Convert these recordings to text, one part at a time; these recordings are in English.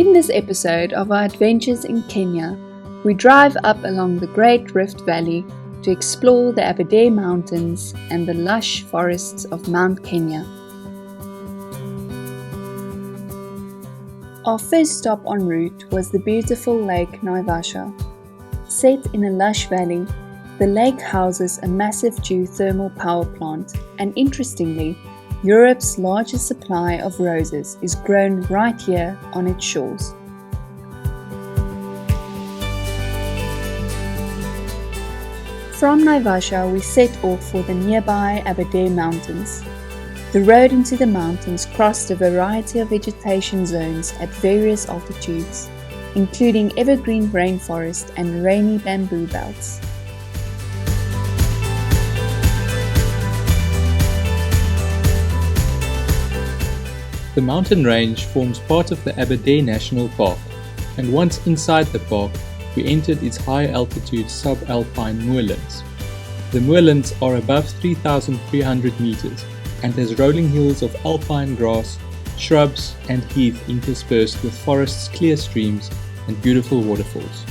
In this episode of our adventures in Kenya, we drive up along the Great Rift Valley to explore the Aberdare Mountains and the lush forests of Mount Kenya. Our first stop en route was the beautiful Lake Naivasha. Set in a lush valley, the lake houses a massive geothermal power plant, and interestingly, Europe's largest supply of roses is grown right here on its shores. From Naivasha, we set off for the nearby Aberdare Mountains. The road into the mountains crossed a variety of vegetation zones at various altitudes, including evergreen rainforest and rainy bamboo belts. The mountain range forms part of the Aberdare National Park, and once inside the park, we entered its high-altitude subalpine moorlands. The moorlands are above 3,300 meters and has rolling hills of alpine grass, shrubs and heath interspersed with forest's clear streams and beautiful waterfalls.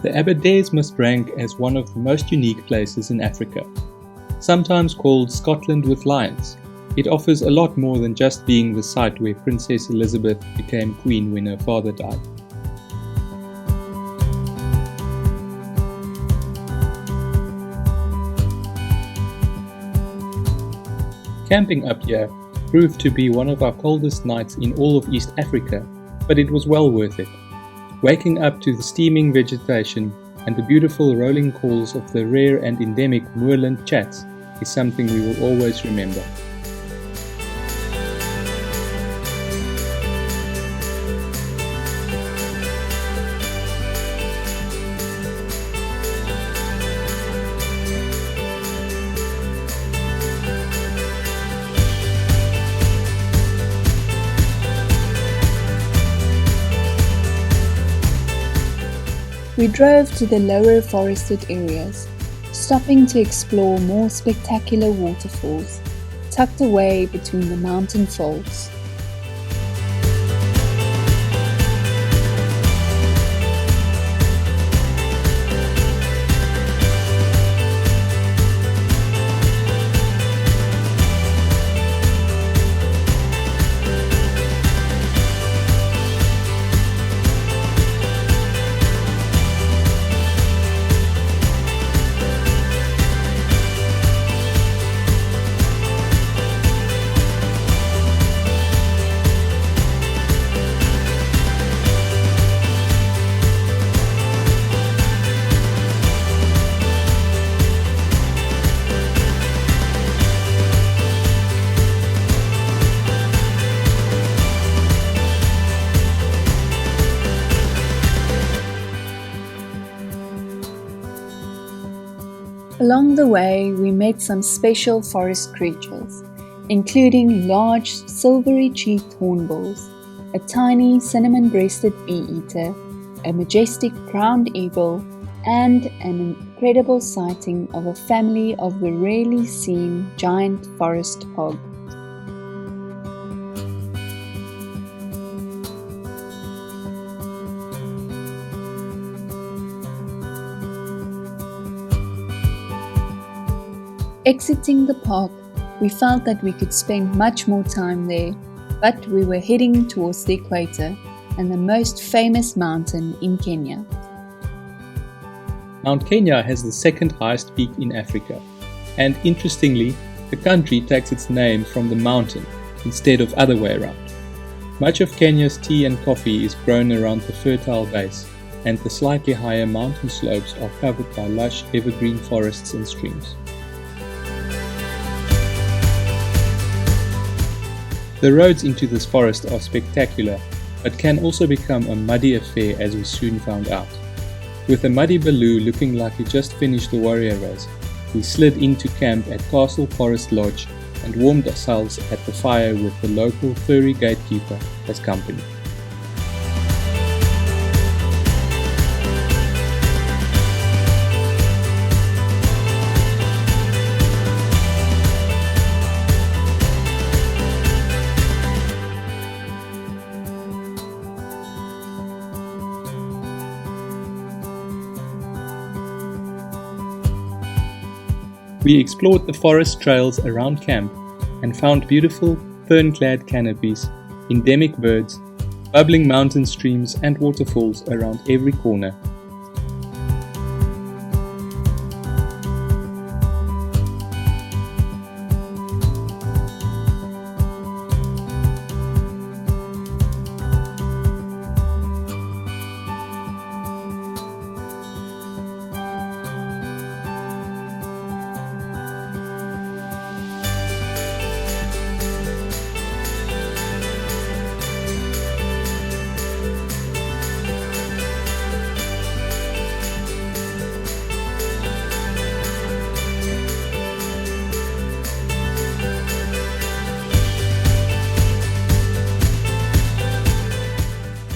The Aberdares must rank as one of the most unique places in Africa. Sometimes called Scotland with lions, it offers a lot more than just being the site where Princess Elizabeth became queen when her father died. Camping up here proved to be one of our coldest nights in all of East Africa, but it was well worth it. Waking up to the steaming vegetation and the beautiful rolling calls of the rare and endemic moorland chats is something we will always remember. We drove to the lower forested areas, stopping to explore more spectacular waterfalls, tucked away between the mountain folds. Along the way, we met some special forest creatures, including large silvery-cheeked hornbills, a tiny cinnamon-breasted bee-eater, a majestic crowned eagle, and an incredible sighting of a family of the rarely seen giant forest hog. Exiting the park, we felt that we could spend much more time there, but we were heading towards the equator and the most famous mountain in Kenya. Mount Kenya has the second highest peak in Africa, and interestingly, the country takes its name from the mountain instead of other way around. Much of Kenya's tea and coffee is grown around the fertile base, and the slightly higher mountain slopes are covered by lush evergreen forests and streams. The roads into this forest are spectacular, but can also become a muddy affair as we soon found out. With a muddy baloo looking like he just finished the warrior race, we slid into camp at Castle Forest Lodge and warmed ourselves at the fire with the local furry gatekeeper as company. We explored the forest trails around camp and found beautiful fern-clad canopies, endemic birds, bubbling mountain streams and waterfalls around every corner.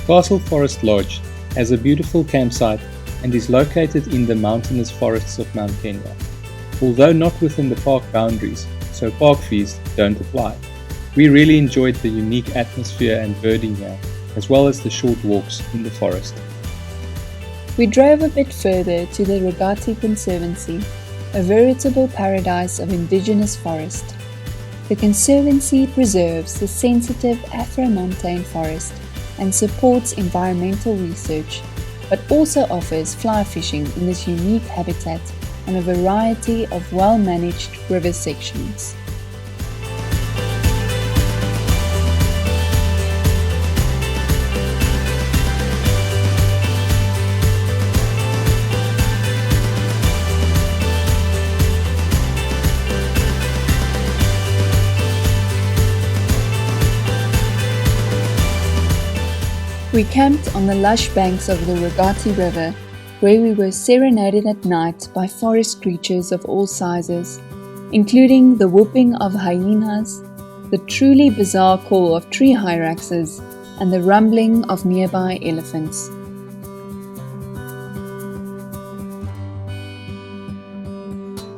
Castle Forest Lodge has a beautiful campsite and is located in the mountainous forests of Mount Kenya, although not within the park boundaries, so park fees don't apply. We really enjoyed the unique atmosphere and birding here, as well as the short walks in the forest. We drove a bit further to the Ragati Conservancy, a veritable paradise of indigenous forest. The Conservancy preserves the sensitive Afro-montane forest and supports environmental research, but also offers fly fishing in this unique habitat on a variety of well-managed river sections. We camped on the lush banks of the Ragati River, where we were serenaded at night by forest creatures of all sizes, including the whooping of hyenas, the truly bizarre call of tree hyraxes, and the rumbling of nearby elephants.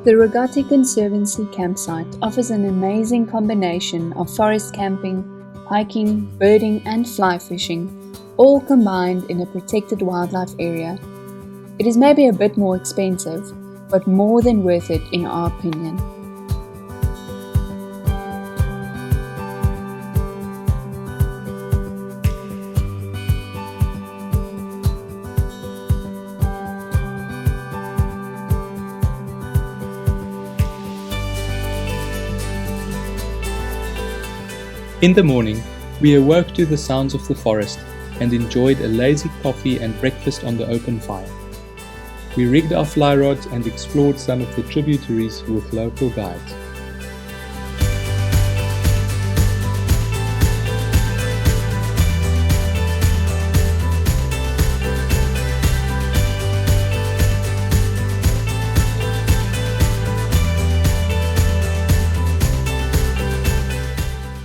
The Ragati Conservancy campsite offers an amazing combination of forest camping, hiking, birding, and fly fishing, all combined in a protected wildlife area. It is maybe a bit more expensive, but more than worth it in our opinion. In the morning, we awoke to the sounds of the forest and enjoyed a lazy coffee and breakfast on the open fire. We rigged our fly rods and explored some of the tributaries with local guides.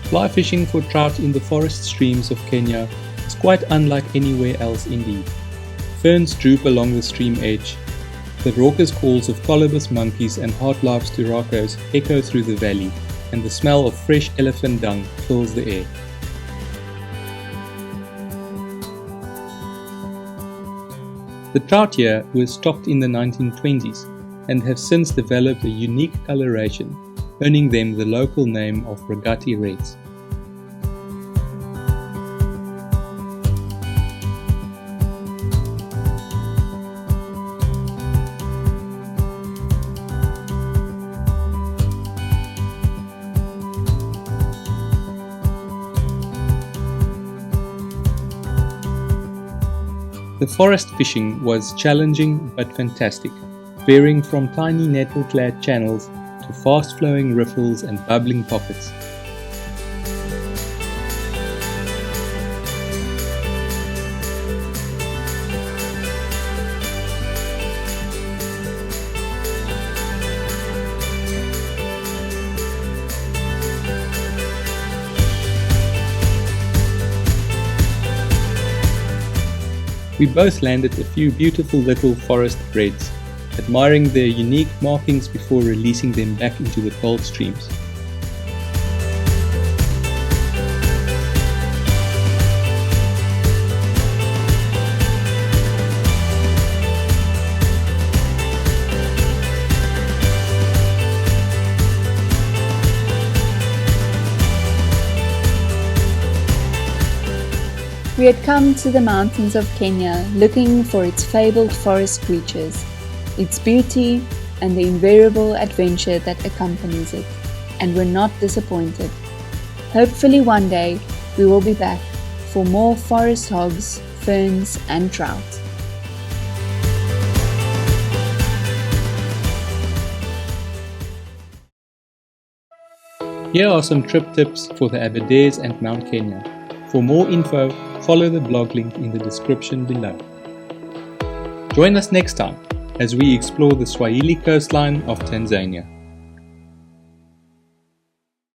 Fly fishing for trout in the forest streams of Kenya is quite unlike anywhere else indeed. Ferns droop along the stream edge. The raucous calls of colobus monkeys and heartlabs turacos echo through the valley, and the smell of fresh elephant dung fills the air. The trout here were stocked in the 1920s and have since developed a unique coloration, earning them the local name of Ragati Reds. The forest fishing was challenging but fantastic, varying from tiny nettle-clad channels to fast-flowing riffles and bubbling pockets. We both landed a few beautiful little forest reds, admiring their unique markings before releasing them back into the cold streams. We had come to the mountains of Kenya looking for its fabled forest creatures, its beauty, and the invariable adventure that accompanies it, and were not disappointed. Hopefully one day we will be back for more forest hogs, ferns, and trout. Here are some trip tips for the Aberdares and Mount Kenya. For more info, follow the blog link in the description below. Join us next time as we explore the Swahili coastline of Tanzania.